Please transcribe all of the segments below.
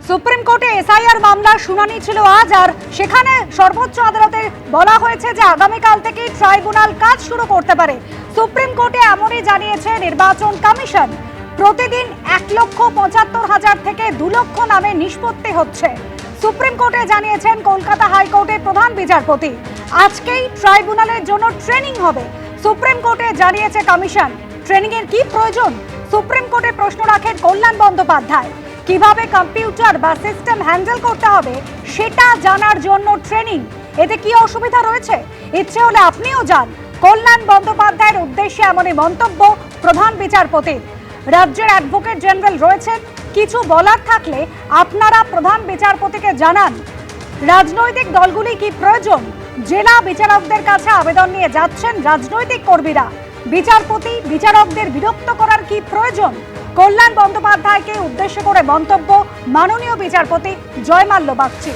Supreme কোর্টে SIR মামলার শুনানি ছিল আজ, আর সেখানে সর্বোচ্চ আদালতে বলা হয়েছে যে আগামীকাল থেকে ট্রাইব্যুনাল কাজ শুরু করতে পারে। সুপ্রিম কোর্টে এমনই জানিয়েছে নির্বাচন কমিশন। প্রতিদিন 1,75,000 থেকে 2 লক্ষ নামে নিষ্পত্তি হচ্ছে। সুপ্রিম কোর্টে জানিয়েছেন কলকাতা হাইকোর্টের প্রধান বিচারপতি। আজকেই ট্রাইব্যুনালের জন্য ট্রেনিং হবে। সুপ্রিম কোর্টে জানিয়েছে কমিশন। ট্রেনিং এর কি প্রয়োজন? সুপ্রিম কোর্টে প্রশ্ন রাখেন কল্যাণ বন্দ্যোপাধ্যায়। কিভাবে কম্পিউটার বা সিস্টেম হ্যান্ডেল করতে হবে সেটা জানার জন্য ট্রেনিং। এতে কি অসুবিধা রয়েছে? ইচ্ছে হলে আপনিও যান। কল্যাণ বন্দ্যোপাধ্যায়ের উদ্দেশ্যে এমনই মন্তব্য প্রধান বিচারপতির। রাজ্যের অ্যাডভোকেট জেনারেল রয়েছেন, কিছু বলার থাকলে আপনারা প্রধান বিচারপতিকে জানান। রাজনৈতিক দলগুলি কি প্রয়োজন? জেলা বিচারকদের কাছে আবেদন নিয়ে যাচ্ছেন রাজনৈতিক কর্মীরা। বিচারপতি বিচারকদের বিরক্ত করার কি প্রয়োজন? কল্যাণ বন্দ্যোপাধ্যায়কে উদ্দেশ্য করে মন্তব্য মাননীয় বিচারপতি জয়মাল্য বাগচি।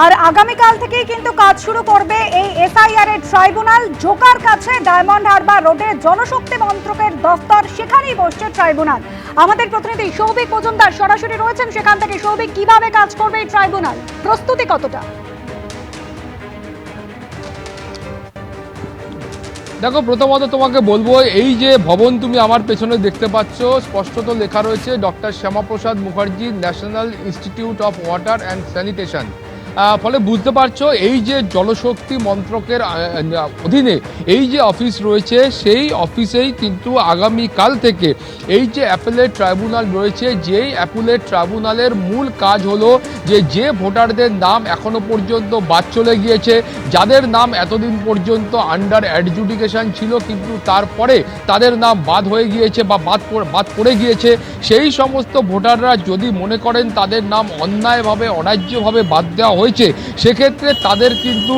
আর আগামীকাল থেকেই কিন্তু কাজ শুরু করবে এই এসআইআর এর ট্রাইব্যুনাল। জোকার কাছে ডায়মন্ড হারবার রোডে জনশক্তি মন্ত্রকের দফতর, সেখানেই বসছে ট্রাইব্যুনাল। আমাদের প্রতিনিধি সৌভিক মজুমদার সরাসরি রয়েছেন সেখান থেকে। সৌভিক, কিভাবে কাজ করবে এই ট্রাইব্যুনাল? প্রস্তুতি কতটা? দেখো, প্রথমত তোমাকে বলবো, এই যে ভবন তুমি আমার পেছনে দেখতে পাচ্ছ, স্পষ্টত লেখা রয়েছে doctor Shyamaprasad Mukherjee national institute of water and sanitation. ফলে বুঝতে পারছো এই যে জলশক্তি মন্ত্রকের অধীনে এই যে অফিস রয়েছে, সেই অফিসেই কিন্তু আগামীকাল থেকে এই যে অ্যাপেলেট ট্রাইব্যুনাল রয়েছে, যেই অ্যাপেলেট ট্রাইব্যুনালের মূল কাজ হলো যে ভোটারদের নাম এখনো পর্যন্ত বাদ চলে গিয়েছে, যাদের নাম এতদিন পর্যন্ত আন্ডার অ্যাডজুডিকেশন ছিল কিন্তু তারপরে তাদের নাম বাদ হয়ে গিয়েছে বা বাদ পড়ে গিয়েছে, সেই সমস্ত ভোটাররা যদি মনে করেন তাদের নাম অন্যায়ভাবে অন্যায্যভাবে বাদ দেওয়া হয়েছে, সেক্ষেত্রে তাদের কিন্তু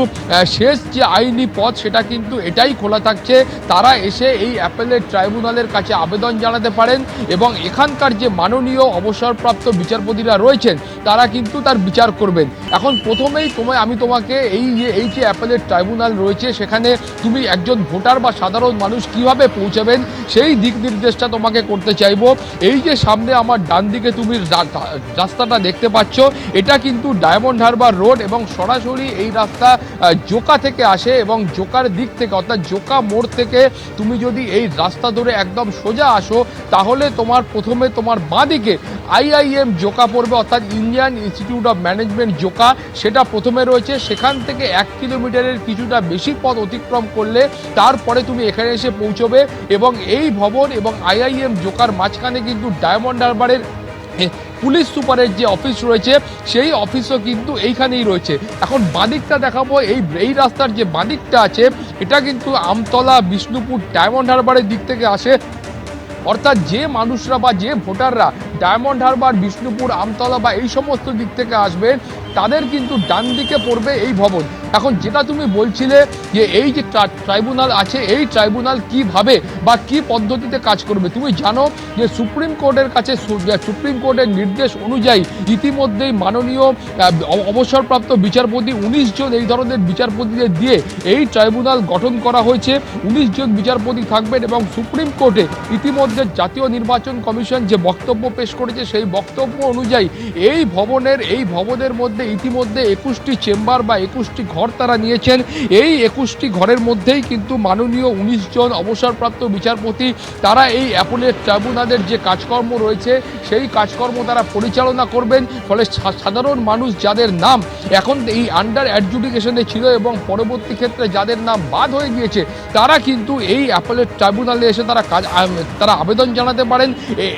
শেষ যে আইনি পথ সেটা কিন্তু এটাই খোলা থাকছে। তারা এসে এই অ্যাপেলেট ট্রাইব্যুনালের কাছে আবেদন জানাতে পারেন এবং এখানকার যে মাননীয় অবসরপ্রাপ্ত বিচারপতিরা রয়েছেন তারা কিন্তু তার বিচার করবেন। এখন প্রথমেই আমি তোমাকে এই যে অ্যাপেলেট ট্রাইব্যুনাল রয়েছে সেখানে তুমি একজন ভোটার বা সাধারণ মানুষ কিভাবে পৌঁছাবেন সেই দিক নির্দেশটা তোমাকে করতে চাইবো। এই যে সামনে আমার ডান দিকে তুমি রাস্তাটা দেখতে পাচ্ছ, এটা কিন্তু ডায়মন্ড হারবার রোড এবং সরাসরি এই রাস্তা জোকা থেকে আসে এবং জোকার দিক থেকে অর্থাৎ জোকা মোড় থেকে তুমি যদি এই রাস্তা ধরে একদম সোজা আসো তাহলে প্রথমে তোমার বাঁ দিকে IIM জোকা পড়বে, অর্থাৎ Indian institute of management Joka, সেটা প্রথমে রয়েছে। সেখান থেকে 1 কিলোমিটারের কিছুটা বেশি পথ অতিক্রম করলে তারপরে তুমি এখানে এসে পৌঁছবে এবং এই ভবন এবং IIM জোকার মাঝখানে কিন্তু ডায়মন্ড হারবারের পুলিশ সুপারের যে অফিস রয়েছে সেই অফিসও কিন্তু এইখানেই রয়েছে। এখন বাদিকটা দেখাবো, এই রাস্তার যে বাদিকটা আছে এটা কিন্তু আমতলা বিষ্ণুপুর ডায়মন্ড হারবারের দিক থেকে আসে, অর্থাৎ যে মানুষরা বা যে ভোটাররা ডায়মন্ড হারবার, বিষ্ণুপুর, আমতলা বা এই সমস্ত দিক থেকে আসবেন তাদের কিন্তু ডান দিকে পড়বে এই ভবন। এখন যেটা তুমি বলছিলে যে এই যে ট্রাইব্যুনাল আছে, এই ট্রাইব্যুনাল কিভাবে বা কি পদ্ধতিতে কাজ করবে, তুমি জানো যে সুপ্রিম কোর্টের কাছে সুপ্রিম কোর্টের নির্দেশ অনুযায়ী ইতিমধ্যেই মাননীয় অবসরপ্রাপ্ত বিচারপতি 19 জন এই ধরনের বিচারপতিদের দিয়ে এই ট্রাইব্যুনাল গঠন করা হয়েছে। 19 জন বিচারপতি থাকবেন এবং সুপ্রিম কোর্টে ইতিমধ্যে জাতীয় নির্বাচন কমিশন যে বক্তব্য পেশ করেছে সেই বক্তব্য অনুযায়ী এই ভবনের মধ্যে ইতিমধ্যে 21টি চেম্বার বা 21টি ঘর তারা নিয়েছেন। এই 21টি ঘরের মধ্যেই কিন্তু মাননীয় 19 জন অবসরপ্রাপ্ত বিচারপতি তারা এই অ্যাপেলেট ট্রাইব্যুনালের যে কাজকর্ম রয়েছে সেই কাজকর্ম তারা পরিচালনা করবেন। ফলে সাধারণ মানুষ যাদের নাম এখন এই আন্ডার অ্যাডজুডিকেশনে ছিল এবং পরবর্তী ক্ষেত্রে যাদের নাম বাদ হয়ে গিয়েছে তারা কিন্তু এই অ্যাপেলেট ট্রাইব্যুনালে এসে তারা আবেদন জানাতে পারেন।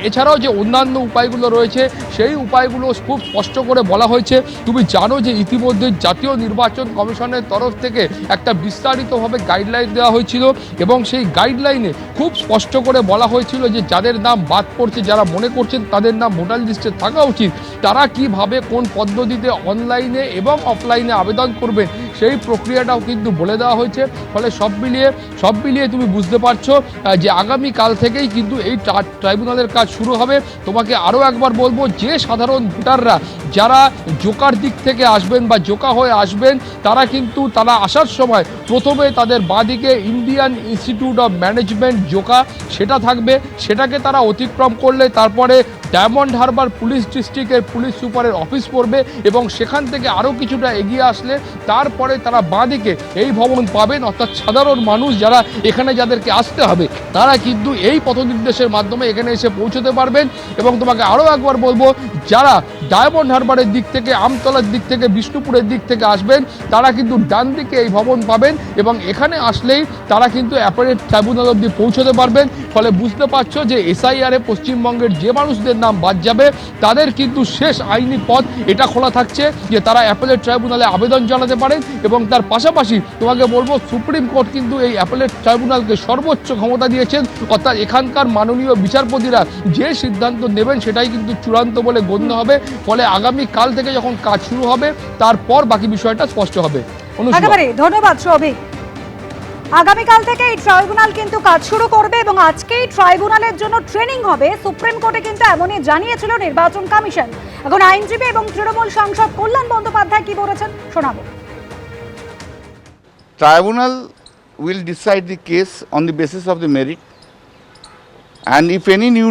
এছাড়াও যে অন্যান্য উপায়গুলো রয়েছে সেই উপায়গুলো খুব স্পষ্ট করে বলা হয়েছে। তুমি জানো যে ইতিমধ্যে জাতীয় নির্বাচন কমিশনের তরফ থেকে একটা বিস্তারিতভাবে গাইডলাইন দেওয়া হয়েছিল এবং সেই গাইডলাইনে খুব স্পষ্ট করে বলা হয়েছিল যে যাদের নাম বাদ পড়ছে, যারা মনে করছেন তাদের নাম ভোটার লিস্টে থাকা উচিত, তারা কিভাবে কোন পদ্ধতিতে অনলাইনে এবং অফলাইনে আবেদন করবেন সেই প্রক্রিয়াটাও কিন্তু বলে দেওয়া হয়েছে। ফলে সব মিলিয়ে তুমি বুঝতে পারছো যে আগামীকাল থেকেই কিন্তু এই ট্রাইব্যুনালের কাজ শুরু হবে। তোমাকে আরও একবার বলবো, যে সাধারণ ভোটাররা যারা জোকার দিক থেকে আসবেন বা জোকা হয়ে আসবেন, তারা আসার সময় প্রথমে তাদের বাঁদিকে Indian institute of management Joka সেটা থাকবে, সেটাকে তারা অতিক্রম করলে তারপরে ডায়মন্ড হারবার পুলিশ ডিস্ট্রিক্টের পুলিশ সুপারের অফিস পড়বে এবং সেখান থেকে আরও কিছুটা এগিয়ে আসলে তারপরে তারা বাঁদিকে এই ভবন পাবেন। অর্থাৎ সাধারণ মানুষ যারা এখানে যাদেরকে আসতে হবে তারা কিন্তু এই পথনির্দেশের মাধ্যমে এখানে এসে পৌঁছতে পারবেন। এবং তোমাকে আরও একবার বলবো, যারা ডায়মন্ড হারবারের দিক থেকে, আমতলার দিক থেকে, বিষ্ণুপুরের দিক থেকে আসবেন তারা কিন্তু ডান দিকে এই ভবন পাবেন এবং এখানে আসলেই তারা কিন্তু অ্যাপারেট ট্রাইব্যুনাল অবধি পৌঁছতে পারবেন। ফলে বুঝতে পারছো যে এসআইআরে পশ্চিমবঙ্গের যে মানুষদের নাম বাদ যাবে তাদের কিন্তু শেষ আইনি পথ এটা খোলা থাকছে যে তারা অ্যাপেলেট ট্রাইব্যুনালে আবেদন জানাতে পারেন। এবং তার পাশাপাশি তোমাকে বলবো, সুপ্রিম কোর্ট কিন্তু এই অ্যাপেলেট ট্রাইব্যুনালকে সর্বোচ্চ ক্ষমতা দিয়েছেন। অর্থাৎ এখানকার মাননীয় বিচারপতিরা যে সিদ্ধান্ত নেবেন সেটাই কিন্তু চূড়ান্ত বলে গণ্য হবে। ফলে আগামী কাল থেকে যখন কাজ শুরু হবে তারপর বাকি বিষয়টা স্পষ্ট হবে। একেবারে ধন্যবাদ সৌভিক। আগামীকাল থেকে এই ট্রাইব্যুনাল কিন্তু কাজ শুরু করবে এবং আজকেই ট্রাইব্যুনালের জন্য ট্রেনিং হবে। সুপ্রিম কোর্টে কিন্তু এমনই জানিয়েছিল নির্বাচন কমিশন। এখন আইনজীবী এবং তৃণমূল সাংসদ কল্যাণ বন্দ্যোপাধ্যায় কি বলেছেন শোনাবো। Tribunal will decide the case on the basis of the merit, and if any new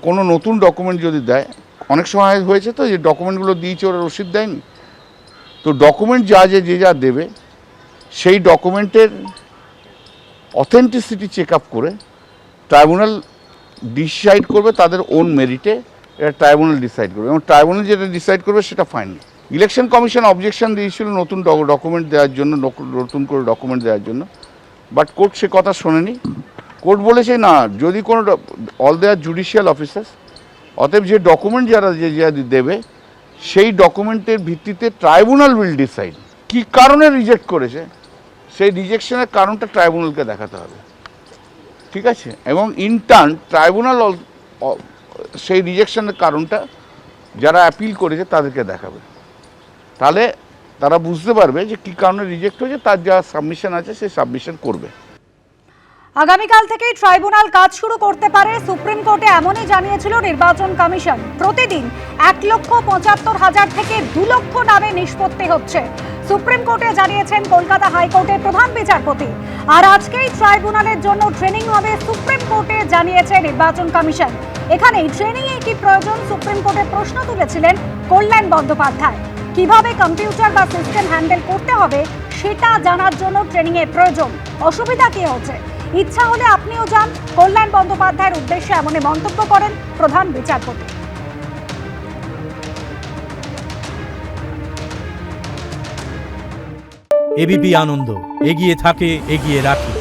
কোনো নতুন ডকুমেন্ট যদি দেয়, অনেক সময় হয়েছে তো যে ডকুমেন্টগুলো দিয়েছে ওরা রসিদ দেয়নি, তো ডকুমেন্ট যে যা দেবে সেই ডকুমেন্টের অথেন্টিসিটি চেক আপ করে ট্রাইব্যুনাল ডিসাইড করবে তাদের ওন মেরিটে। এটা ট্রাইব্যুনাল ডিসাইড করবে এবং ট্রাইব্যুনাল যেটা ডিসাইড করবে সেটা ফাইনাল। ইলেকশন কমিশন অবজেকশন দিয়েছিল নতুন ডকুমেন্ট দেওয়ার জন্য, নতুন করে ডকুমেন্ট দেওয়ার জন্য, বাট কোর্ট সে কথা শোনেনি। কোর্ট বলেছে না, যদি কোনো অল দেয়ার জুডিশিয়াল অফিসার্স, অতএব যে ডকুমেন্ট যারা দেবে সেই ডকুমেন্টের ভিত্তিতে ট্রাইব্যুনাল উইল ডিসাইড। কী কারণে রিজেক্ট করেছে সেই রিজেকশনের কারণটা ট্রাইব্যুনালকে দেখাতে হবে, ঠিক আছে? এবং ইনটার্ন ট্রাইব্যুনাল সেই রিজেকশনের কারণটা যারা অ্যাপিল করেছে তাদেরকে দেখাবে। তাহলে তারা বুঝতে পারবে যে কী কারণে রিজেক্ট হয়েছে, তার যা সাবমিশন আছে সেই সাবমিশন করবে। আগামীকাল থেকেই ট্রাইব্যুনাল কাজ শুরু করতে পারে, সুপ্রিম কোর্টে এমনই জানিয়েছিল নির্বাচন কমিশন। প্রতিদিন 1,75,000 থেকে 2 লক্ষ নামে নিষ্পত্তি হচ্ছে, সুপ্রিম কোর্টে জানিয়েছেন কলকাতা হাইকোর্টের প্রধান বিচারপতি। আর আজকেই ট্রাইব্যুনালের জন্য ট্রেনিং হবে সুপ্রিম কোর্টে জানিয়েছে নির্বাচন কমিশন। এখানে ট্রেনিংয়ে কি প্রয়োজন সুপ্রিম কোর্টে প্রশ্ন তুলেছিলেন কল্যাণ বন্দ্যোপাধ্যায়। কিভাবে কম্পিউটার বা সিস্টেম হ্যান্ডেল করতে হবে সেটা জানার জন্য ট্রেনিংয়ের প্রয়োজন। অসুবিধা কি হচ্ছে, ইচ্ছা হলে আপনিও যান, কল্যাণ বন্দ্যোপাধ্যায়ের উদ্দেশ্যে এমনই মন্তব্য করেন প্রধান বিচারপতি। এবিপি আনন্দ, এগিয়ে থাকে, এগিয়ে রাখে।